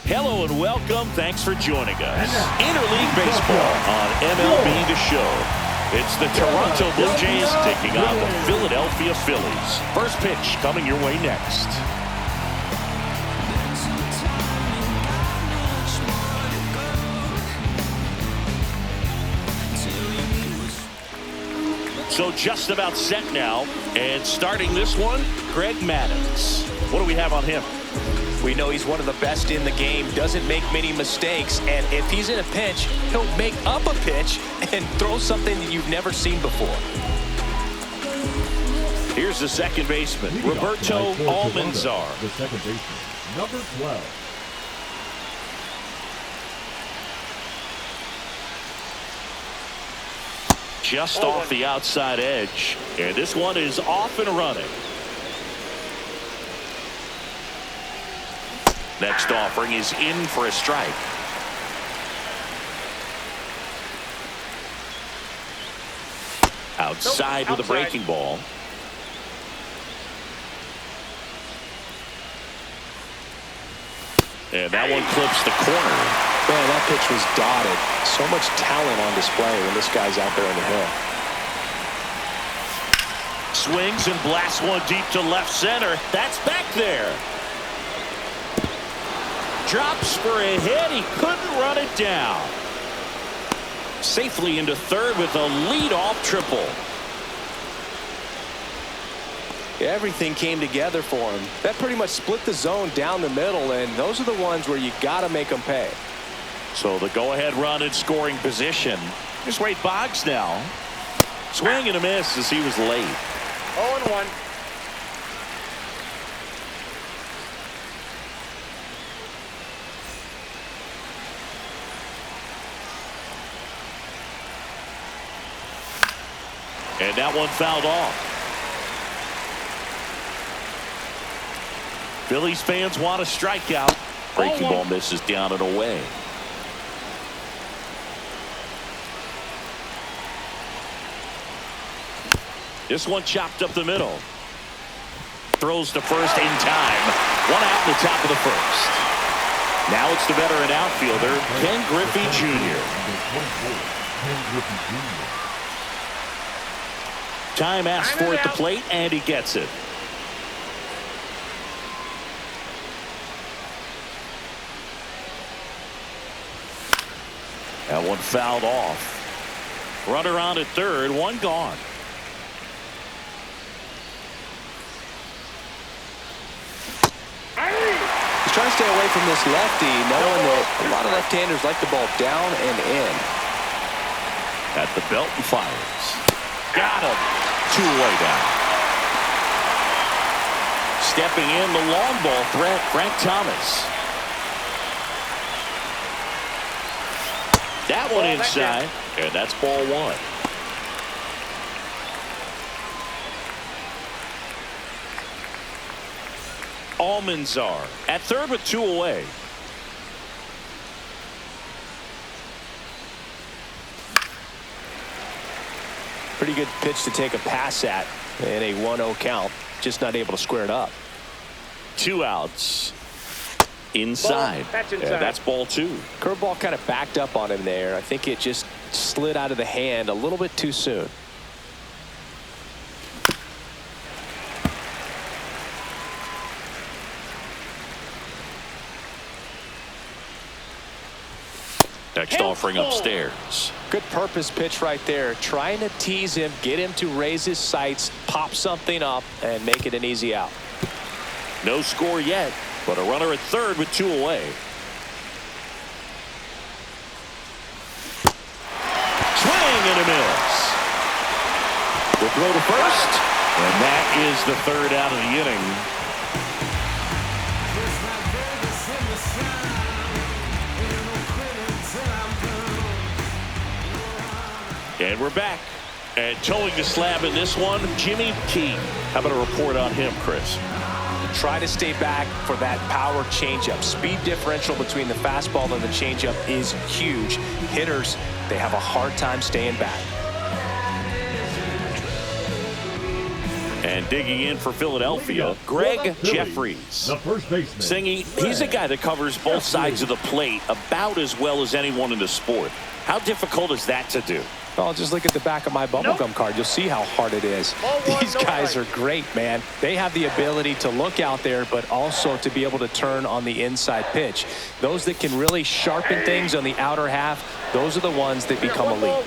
Hello and welcome. Thanks for joining us. Interleague Baseball on MLB The Show. It's the Toronto Blue Jays taking on the Philadelphia Phillies. First pitch coming your way next. So just about set now, and starting this one, Greg Maddux. What do we have on him? We know he's one of the best in the game, doesn't make many mistakes, and if he's in a pinch, he'll make up a pitch and throw something that you've never seen before. Here's the second baseman, Roberto Almanzar. The second baseman, number 12. Just off the outside edge, and this one is off and running. Next offering is in for a strike. Outside with a breaking ball. And that one clips the corner. Man, that pitch was dotted. So much talent on display when this guy's out there on the hill. Swings and blasts one deep to left center. That's back there. Drops for a hit. He couldn't run it down. Safely into third with a leadoff triple. Everything came together for him. That pretty much split the zone down the middle, and those are the ones where you got to make them pay. So the go-ahead run in scoring position. Here's Wade Boggs now. Swing and a miss as he was late. 0-1. And that one fouled off. Phillies fans want a strikeout. Breaking ball misses down and away. This one chopped up the middle. Throws to first in time. One out in the top of the first. Now it's the veteran outfielder, Ken Griffey Jr. Time asked for at the plate, and he gets it. That one fouled off. Runner on at third, one gone. He's trying to stay away from this lefty, knowing that a lot of left-handers like the ball down and in. At the belt and fires. Got him. 2-away down. Stepping in, the long ball threat, Frank Thomas. That one inside, and that's ball one. Almanzar at third with 2 away. Pretty good pitch to take a pass at in a 1-0 count. Just not able to square it up. 2 outs. Inside. That's inside. And that's ball 2. Curveball kind of backed up on him there. I think it just slid out of the hand a little bit too soon. Next offering upstairs. Good purpose pitch right there. Trying to tease him, get him to raise his sights, pop something up, and make it an easy out. No score yet, but a runner at third with 2 away. Swing and a miss. The throw to first, and that is the third out of the inning. And we're back. And towing the slab in this one, Jimmy Key. How about a report on him, Chris? Try to stay back for that power changeup. Speed differential between the fastball and the changeup is huge. Hitters, they have a hard time staying back. And digging in for Philadelphia, Greg Jeffries. The first baseman. Singy, he's a guy that covers both sides of the plate about as well as anyone in the sport. How difficult is that to do? Well, just look at the back of my bubblegum card. You'll see how hard it is. These guys are great, man. They have the ability to look out there, but also to be able to turn on the inside pitch. Those that can really sharpen things on the outer half, those are the ones that become elite.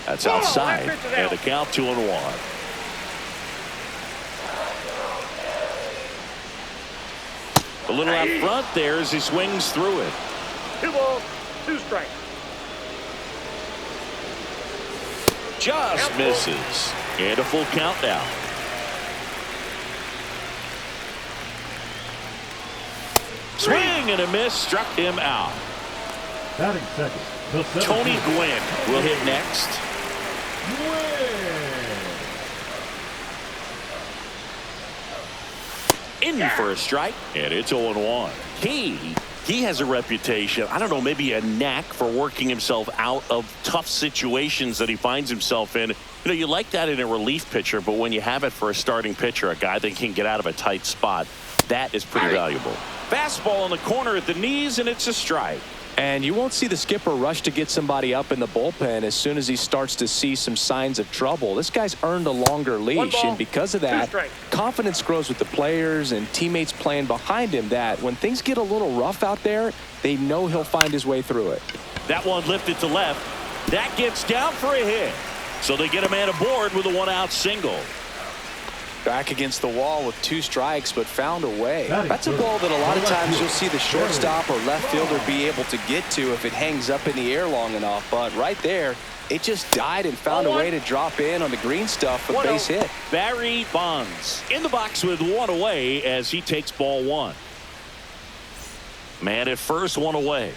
That's outside, and the count 2-1. A little out front there as he swings through it. 2 balls, 2 strikes. Just misses. And a full count now. Swing and a miss, struck him out. Batting second. Tony Gwynn will hit next. In for a strike, and it's 0-1. He has a reputation, I don't know, maybe a knack for working himself out of tough situations that he finds himself in. You know, you like that in a relief pitcher, but when you have it for a starting pitcher, a guy that can get out of a tight spot, that is pretty valuable. Fastball in the corner at the knees, and it's a strike. And you won't see the skipper rush to get somebody up in the bullpen as soon as he starts to see some signs of trouble. This guy's earned a longer leash, and because of that, confidence grows with the players and teammates playing behind him that when things get a little rough out there, they know he'll find his way through it. That one lifted to left. That gets down for a hit. So they get a man aboard with a 1-out single. Back against the wall with 2 strikes, but found a way. That's a ball that a lot of times you'll see the shortstop or left fielder be able to get to if it hangs up in the air long enough. But right there, it just died and found a way to drop in on the green stuff for base hit. Barry Bonds in the box with 1 away as he takes ball 1. Man at first, 1 away.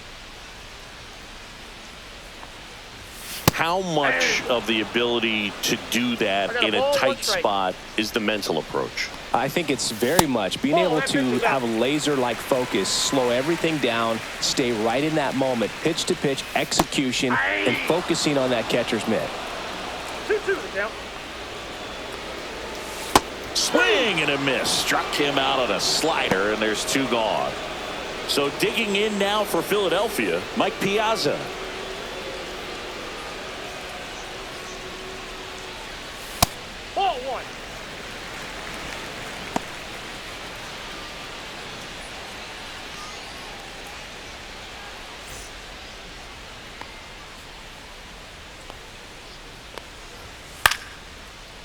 How much of the ability to do that in a tight spot is the mental approach? I think it's very much being able to have a laser-like focus, slow everything down, stay right in that moment, pitch-to-pitch execution, and focusing on that catcher's mitt. 2-2 now. Swing and a miss. Struck him out on a slider, and there's 2 gone. So digging in now for Philadelphia, Mike Piazza. Ball 1.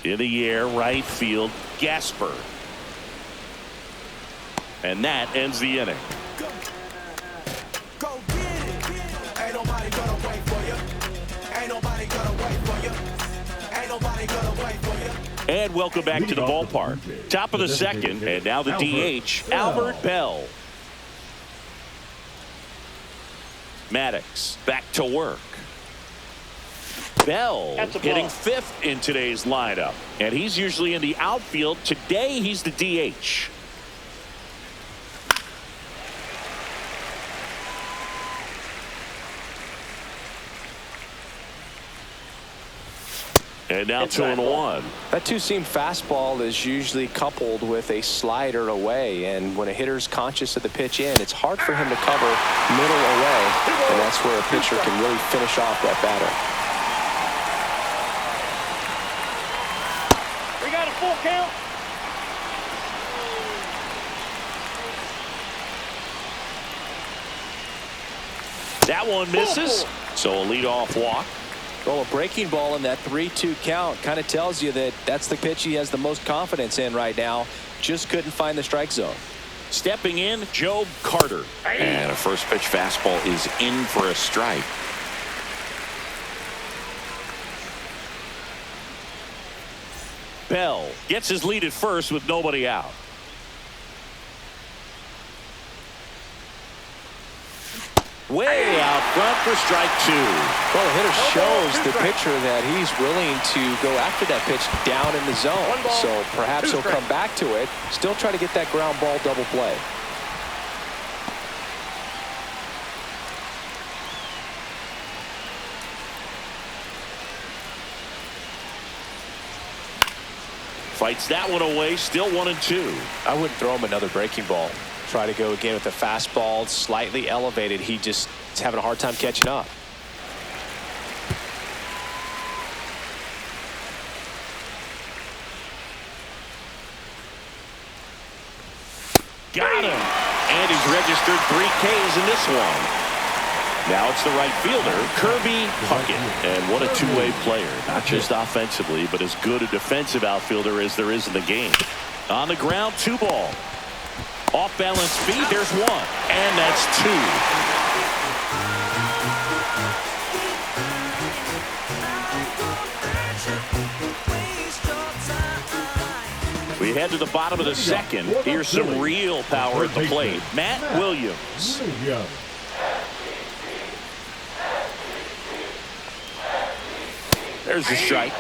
In the air, right field, Gasper. And that ends the inning. Go get it. Ain't nobody gonna wait for you. Ain't nobody gonna wait for you. Ain't nobody gonna wait for you. And welcome back to the ballpark. Top of the second, and now the DH, Albert Bell. Maddox back to work. Bell hitting 5th in today's lineup, and he's usually in the outfield. Today he's the DH. And now 2-1. That two-seam fastball is usually coupled with a slider away, and when a hitter's conscious of the pitch in, it's hard for him to cover middle away, and that's where a pitcher can really finish off that batter. We got a full count. That one misses, so a leadoff walk. Well, a breaking ball in that 3-2 count kind of tells you that that's the pitch he has the most confidence in right now. Just couldn't find the strike zone. Stepping in, Joe Carter. And a first pitch fastball is in for a strike. Bell gets his lead at first with nobody out. Way out front for strike 2. Well, the hitter shows the pitcher that he's willing to go after that pitch down in the zone. So perhaps he'll come back to it, still try to get that ground ball double play. Fights that one away, still 1-2. I wouldn't throw him another breaking ball. Try to go again with the fastball, slightly elevated. He just is having a hard time catching up. Got him. And he's registered 3 Ks in this one. Now it's the right fielder, Kirby Puckett. And what a two-way player. Not just offensively, but as good a defensive outfielder as there is in the game. On the ground, 2 ball. Off-balance feed, there's 1. And that's 2. We head to the bottom of the second. Here's some real power at the plate. Matt Williams. There's the strike.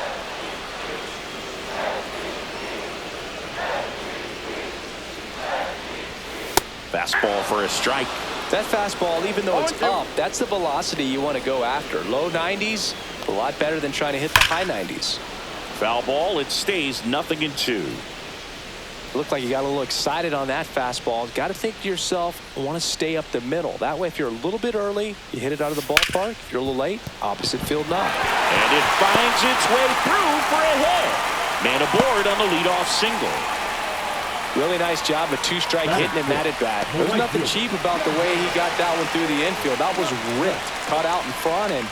Fastball for a strike. That fastball, even though it's up, that's the velocity you want to go after. Low 90s, a lot better than trying to hit the high 90s. Foul ball, it stays 0-2. Looked like you got a little excited on that fastball. Got to think to yourself, I want to stay up the middle. That way, if you're a little bit early, you hit it out of the ballpark. If you're a little late, opposite field knock. And it finds its way through for a hit. Man aboard on the leadoff single. Really nice job of 2-strike hitting him that at bat. There's nothing cheap about the way he got that one through the infield. That was ripped, cut out in front, and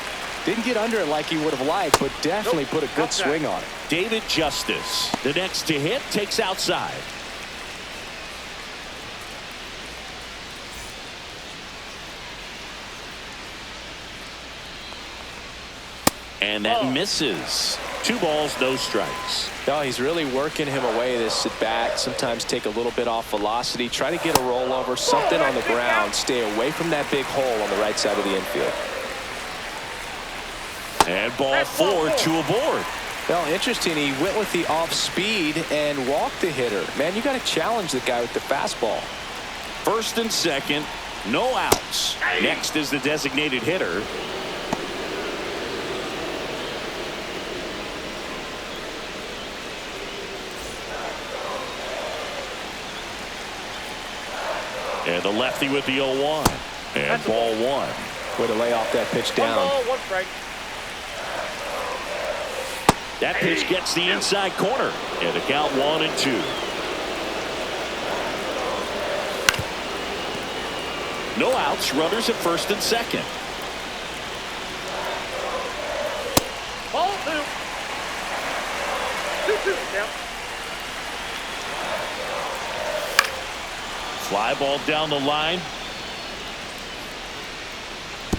didn't get under it like he would have liked, but definitely put a good swing on it. David Justice, the next to hit, takes outside. And that misses. 2 balls, no strikes. No, he's really working him away this at bat. Sometimes take a little bit off velocity. Try to get a rollover, something on the ground. Stay away from that big hole on the right side of the infield. And ball 4, 2 aboard. Well, interesting. He went with the off speed and walked the hitter. Man, you got to challenge the guy with the fastball. First and second, no outs. Next is the designated hitter. And the lefty with the 0-1. And ball 1. Way to lay off that pitch down. 1 ball, 1 strike. That pitch gets the inside corner. And the count 1-2. No outs. Runners at first and second. Ball 2. 2-2 count. Fly ball down the line.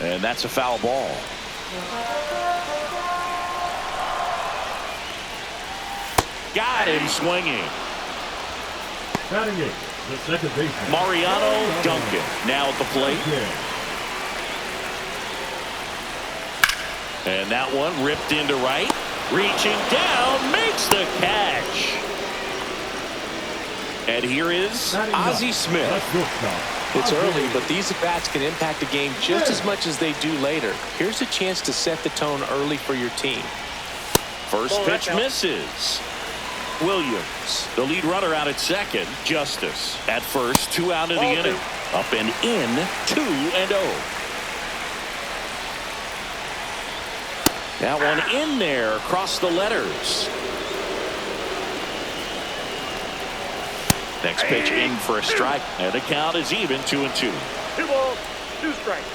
And that's a foul ball. Got him swinging. Batting it, the second baseman, Mariano Duncan now at the plate. And that one ripped into right. Reaching down, makes the catch. And here is Ozzie Smith. It's early, but these at-bats can impact the game just as much as they do later. Here's a chance to set the tone early for your team. First pitch misses. Williams, the lead runner out at second. Justice at first, 2 out of the inning. Up and in, 2-0. That one in there across the letters. Next pitch in for a strike, and the count is even 2-2. 2 balls, 2 strikes.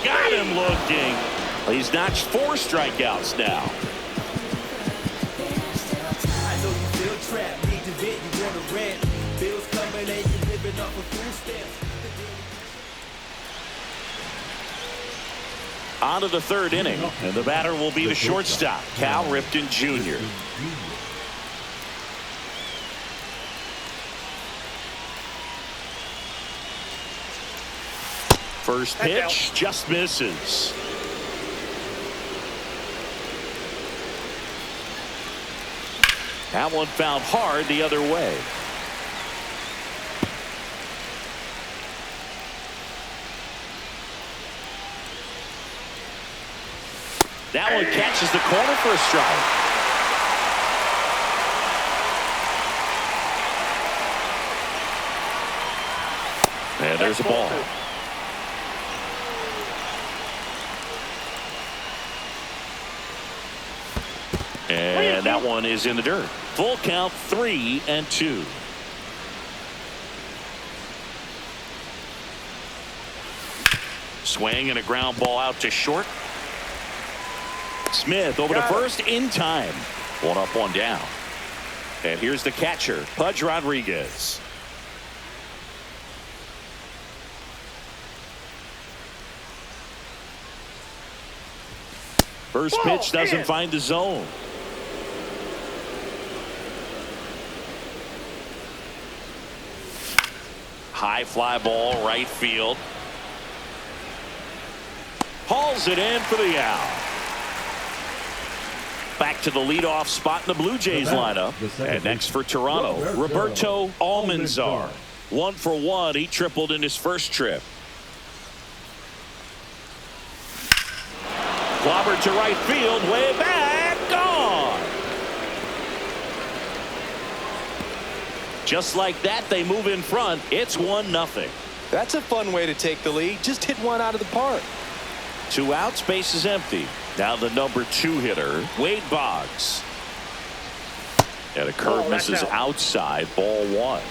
Got him looking. He's notched 4 strikeouts now. I know you feel trapped, need to vent, you want to rent. Bills coming and you living off of food stamps. On to the 3rd inning, and the batter will be the shortstop, Cal Ripken Jr. First pitch just misses. That one found hard the other way. That one catches the corner for a strike. there's a ball. And that one is in the dirt. Full count, 3-2. Swing and a ground ball out to short. Smith over to first in time. 1 up, 1 down. And here's the catcher, Pudge Rodriguez. First pitch doesn't find the zone. High fly ball, right field. Hauls it in for the out. Back to the leadoff spot in the Blue Jays lineup. And next for Toronto, Roberto Almanzar. 1 for 1. He tripled in his first trip. Clobbered to right field, way back, gone. Just like that, they move in front. It's 1-0. That's a fun way to take the lead. Just hit one out of the park. 2 outs, base is empty. Now the number 2 hitter, Wade Boggs. And a curve misses outside, ball 1.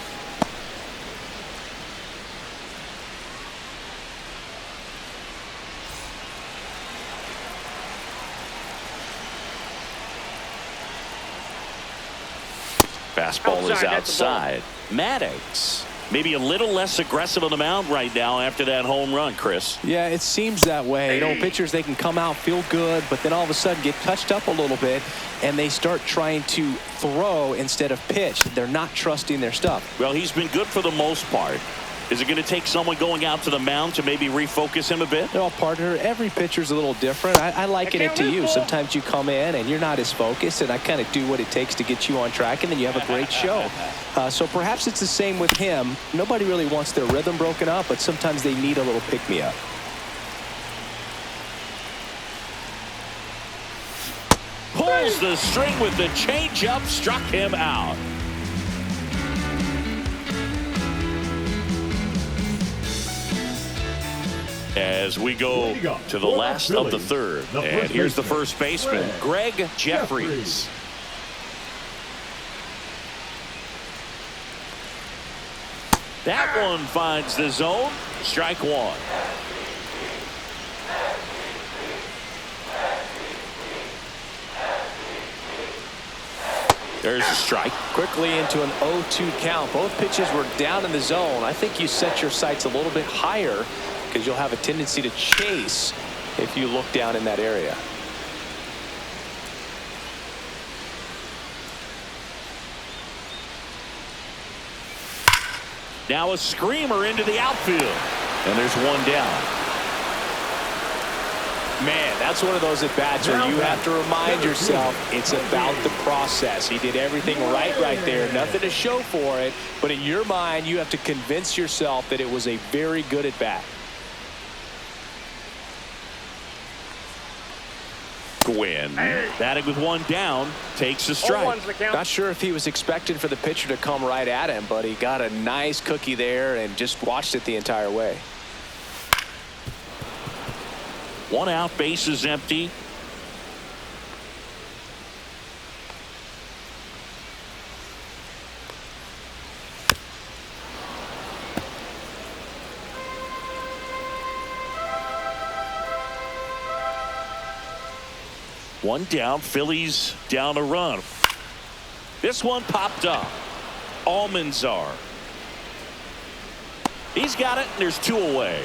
Fastball is outside. Maddox maybe a little less aggressive on the mound right now after that home run, Chris. Yeah, it seems that way. You know, pitchers, they can come out, feel good, but then all of a sudden get touched up a little bit, and they start trying to throw instead of pitch. They're not trusting their stuff. Well, he's been good for the most part. Is it going to take someone going out to the mound to maybe refocus him a bit? Well, partner, every pitcher's a little different. I liken it to you. Sometimes you come in and you're not as focused, and I kind of do what it takes to get you on track, and then you have a great show. So perhaps it's the same with him. Nobody really wants their rhythm broken up, but sometimes they need a little pick-me-up. Pulls the string with the changeup, struck him out. As we go to the last of the third. And here's the first baseman, Greg Jeffries. That one finds the zone. Strike 1. There's a strike. Quickly into an 0-2 count. Both pitches were down in the zone. I think you set your sights a little bit higher, because you'll have a tendency to chase if you look down in that area. Now a screamer into the outfield. And there's one down. Man, that's one of those at-bats where you have to remind yourself it's about the process. He did everything right there. Nothing to show for it. But in your mind, you have to convince yourself that it was a very good at-bat. Gwynn, batting with one down, takes a strike. Not sure if he was expecting for the pitcher to come right at him, but he got a nice cookie there and just watched it the entire way. 1 out, base is empty. One down, Phillies down a run. This one popped up. Almanzar. He's got it, and there's 2 away.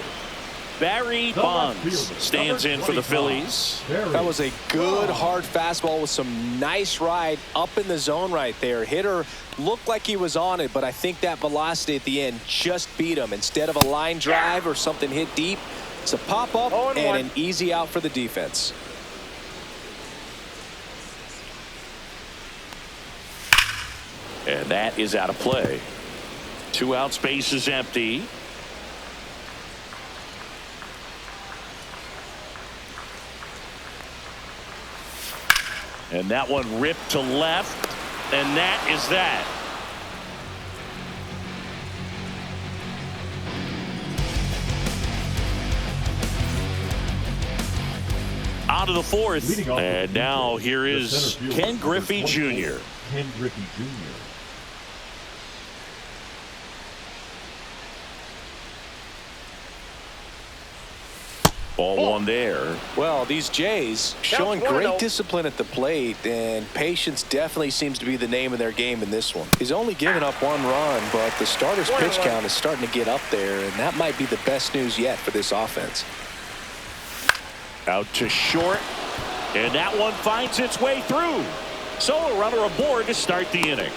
Barry Bonds stands in for the Phillies. That was a good hard fastball with some nice ride up in the zone right there. Hitter looked like he was on it, but I think that velocity at the end just beat him. Instead of a line drive or something hit deep, it's a pop-up and an easy out for the defense. And that is out of play. 2 outs, base is empty. And that one ripped to left. And that is that. On to the fourth. Leading off And the now field, here the is center fielder, Ken number Griffey 24, Jr. Ken Griffey Jr. Ball one there. Well, these Jays showing Counts one, great though. discipline at the plate, and patience definitely seems to be the name of their game in this one. He's only given up 1 run, but the starter's pitch count is starting to get up there, and that might be the best news yet for this offense. Out to short. And that one finds its way through. So a runner aboard to start the inning.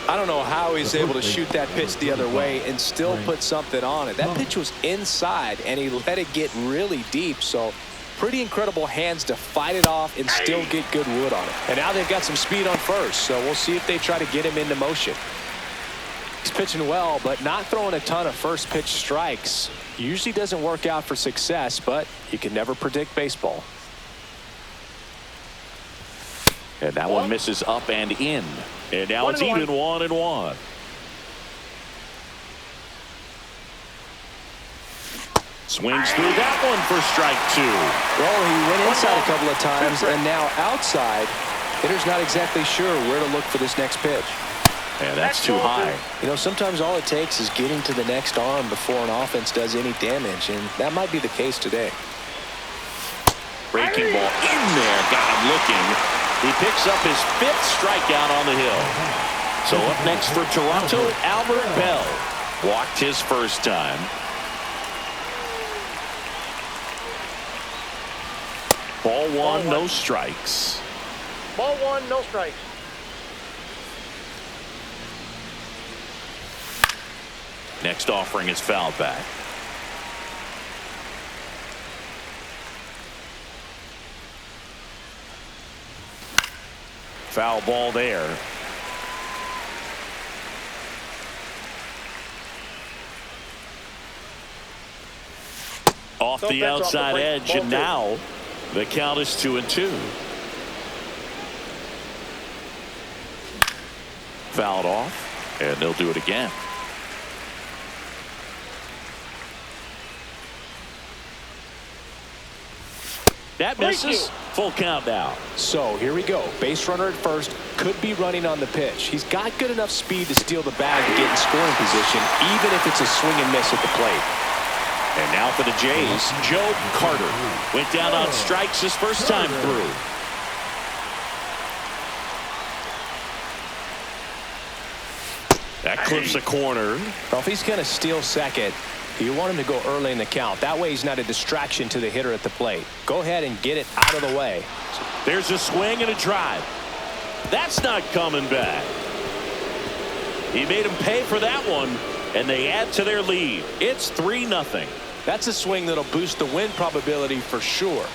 I don't know how he's able to shoot that pitch the other way and still put something on it. That pitch was inside, and he let it get really deep. So pretty incredible hands to fight it off and still get good wood on it. And now they've got some speed on first, so we'll see if they try to get him into motion. He's pitching well, but not throwing a ton of first pitch strikes. Usually doesn't work out for success, but you can never predict baseball. And that one misses up and in. And now it's even 1-1. Swings through that one for strike 2. Well, he went inside a couple of times, and now outside. Hitter's not exactly sure where to look for this next pitch. And that's too high. You know, sometimes all it takes is getting to the next arm before an offense does any damage, and that might be the case today. Breaking ball in there. Got him looking. He picks up his 5th strikeout on the hill. So up next for Toronto, Albert Bell. Walked his first time. Ball 1, no strikes. Ball 1, no strikes. Next offering is fouled back. Foul ball there. Off the outside edge, and now the count is 2-2. Fouled off, and they'll do it again. That misses. Full count now. So here we go. Base runner at first, could be running on the pitch. He's got good enough speed to steal the bag to get in scoring position, even if it's a swing and miss at the plate. And now for the Jays, Joe Carter. Went down on strikes his first time through. That clips a corner. Well, if he's going to steal second, you want him to go early in the count. That way he's not a distraction to the hitter at the plate. Go ahead and get it out of the way. There's a swing and a drive. That's not coming back. He made him pay for that one, and they add to their lead. It's 3-0. That's a swing that'll boost the win probability for sure.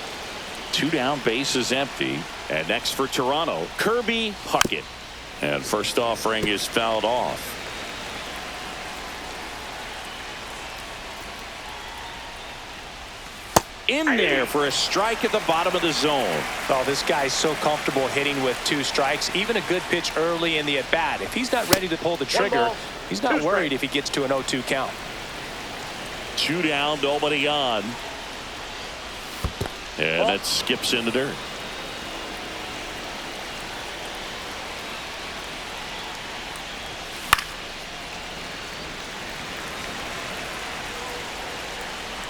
2 down, bases empty. And next for Toronto, Kirby Puckett. And first offering is fouled off. In there for a strike at the bottom of the zone. Oh, this guy's so comfortable hitting with 2 strikes. Even a good pitch early in the at-bat. If he's not ready to pull the trigger, he's not worried if he gets to an 0-2 count. 2 down, nobody on. And that skips in the dirt.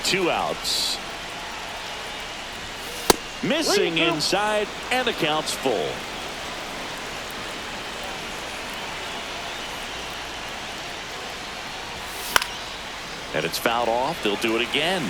Two outs. Missing inside, and the count's full. And it's fouled off. They'll do it again.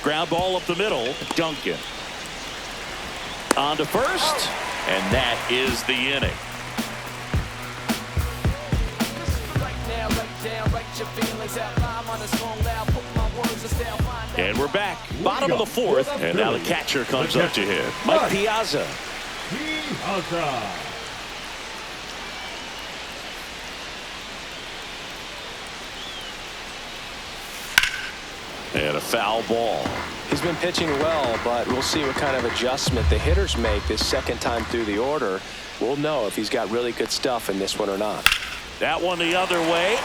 Ground ball up the middle. Duncan. On to first, and that is the inning. And we're back. Bottom of the 4th, and now the catcher comes up to hit. Mike Piazza. And a foul ball. He's been pitching well, but we'll see what kind of adjustment the hitters make this second time through the order. We'll know if he's got really good stuff in this one or not. That one the other way.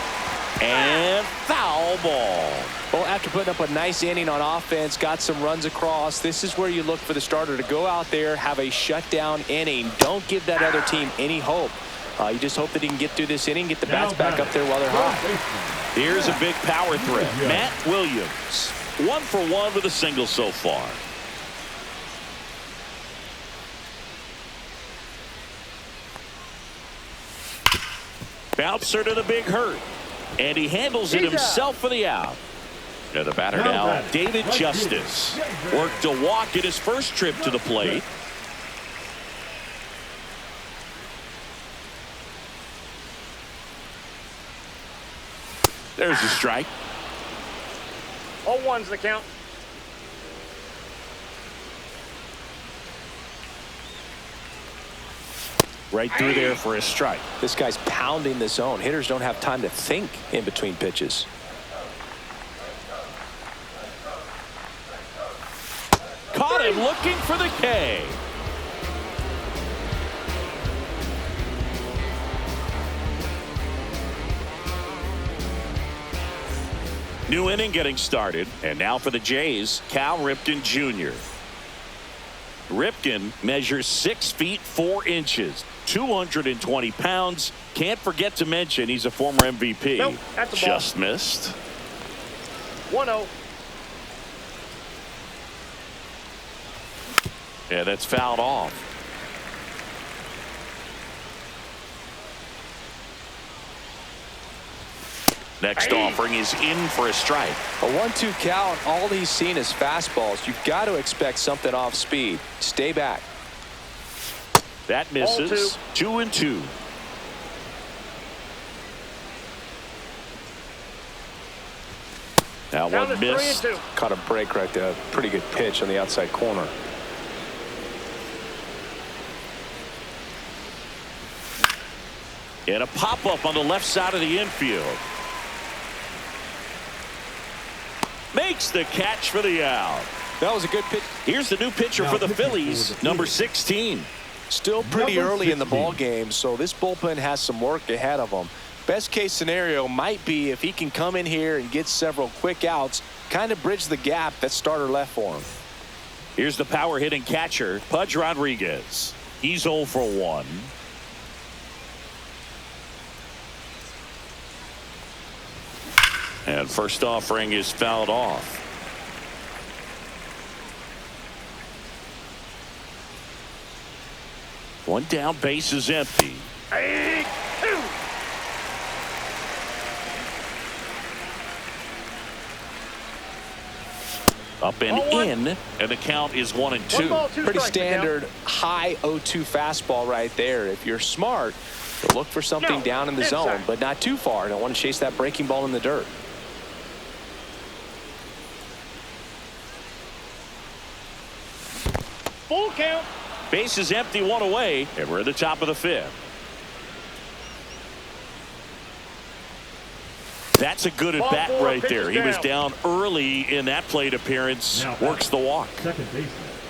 And foul ball. Well, after putting up a nice inning on offense, got some runs across, this is where you look for the starter to go out there, have a shutdown inning. Don't give that other team any hope. You just hope that he can get through this inning, get the bats back up there while they're hot. Here's a big power threat. Matt Williams, 1 for 1 with a single so far. Bouncer to the big hurt. And he handles it himself for the out. And the batter now, David Justice. Worked a walk in his first trip to the plate. There's the strike. 0-1's the count. Right through there for a strike. This guy's pounding the zone. Hitters don't have time to think in between pitches. Caught him looking for the K. New inning getting started. And now for the Jays, Cal Ripken Jr. Ripken measures 6 feet 4 inches, 220 pounds. Can't forget to mention he's a former MVP. Nope, that's a ball. Just missed. 1-0. Yeah, that's fouled off. Next offering is in for a strike. A 1-2 count. All he's seen is fastballs. You've got to expect something off speed. Stay back. That misses. 2-2. That Count one is missed. 3-2. Caught a break right there. Pretty good pitch on the outside corner. And a pop-up on the left side of the infield. Makes the catch for the out. That was a good pitch. Here's the new pitcher for the Phillies, number 16. Still pretty early in the ball game, so this bullpen has some work ahead of them. Best case scenario might be if he can come in here and get several quick outs, kind of bridge the gap that starter left for him. Here's the power hitting catcher, Pudge Rodriguez. He's 0 for 1. And first offering is fouled off. One down, base is empty. Up and in, and the count is 1-2. Pretty standard high 0-2 fastball right there. If you're smart, look for something down in the zone, but not too far. Don't want to chase that breaking ball in the dirt. Full count. Base is empty, 1 away, and we're at the top of the 5th. That's a good at bat right there. He was down early in that plate appearance. Works the walk.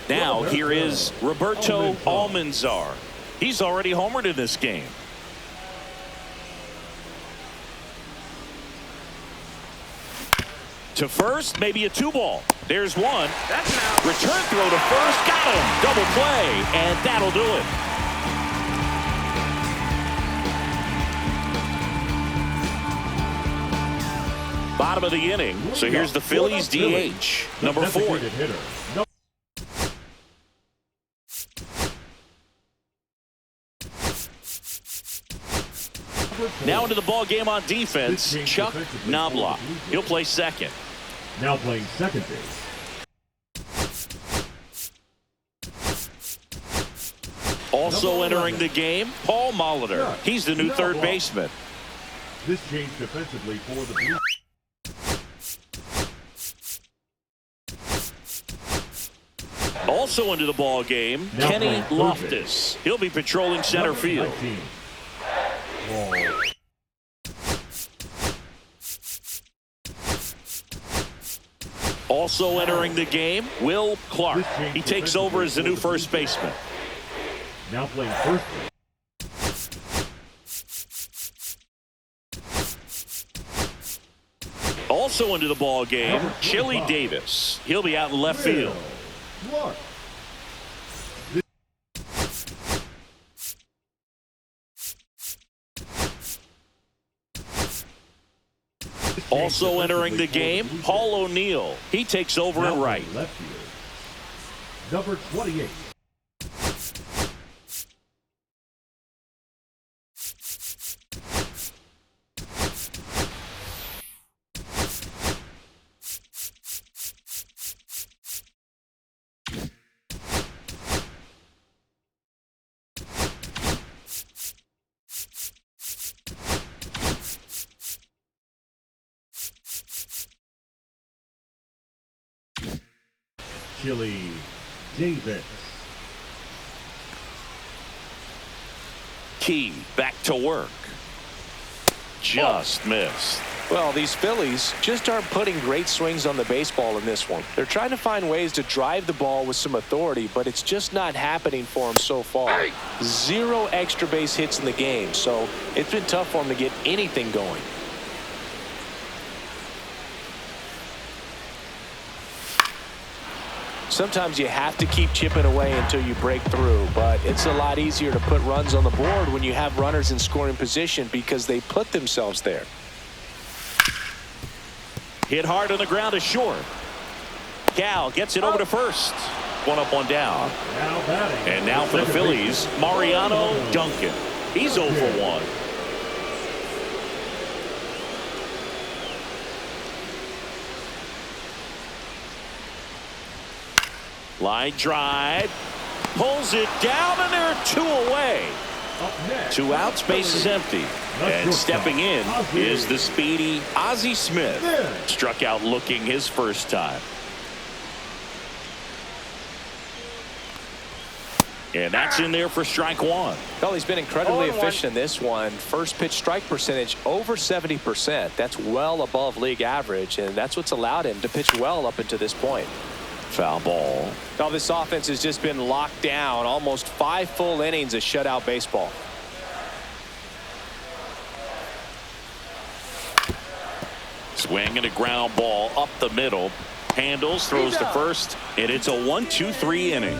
Now here is Roberto Almanzar. He's already homered in this game. To first, maybe a 2-ball. There's one. That's an out. Return throw to first. Got him. Double play, and that'll do it. Bottom of the inning. So here's the Phillies DH, number 4. Now into the ball game on defense, Chuck Knobloch. He'll play second. Now playing second base. Also entering the game, Paul Molitor. He's the new third baseman. This change defensively for the Blue. Also into the ball game, Kenny Loftus. He'll be patrolling center field. Also entering the game, Will Clark. He takes over as the new first baseman. Now playing first. Also into the ball game, Chili Davis. He'll be out in left field. Clark. Also entering the game, Paul O'Neill. He takes over at right. Left field. Number 28. Chili Davis. Key back to work. Just missed. Well, these Phillies just aren't putting great swings on the baseball in this one. They're trying to find ways to drive the ball with some authority, but it's just not happening for them so far. 0 extra base hits in the game, so it's been tough for them to get anything going. Sometimes you have to keep chipping away until you break through, but it's a lot easier to put runs on the board when you have runners in scoring position because they put themselves there. Hit hard on the ground to short. Cal gets it over to first. One up, one down. Now batting. And now for the Phillies, Mariano Duncan. He's 0 for 1. Line drive, pulls it down, and there are 2 away. Up next. 2 outs, base is empty. And stepping in is the speedy Ozzie Smith. Struck out looking his first time. And that's in there for strike 1. Well, he's been incredibly efficient in this one. First pitch strike percentage over 70%. That's well above league average, and that's what's allowed him to pitch well up until this point. Foul ball. Now this offense has just been locked down. Almost 5 full innings of shutout baseball. Swing and a ground ball up the middle. Handles, throws to first, and it's a 1-2-3 inning.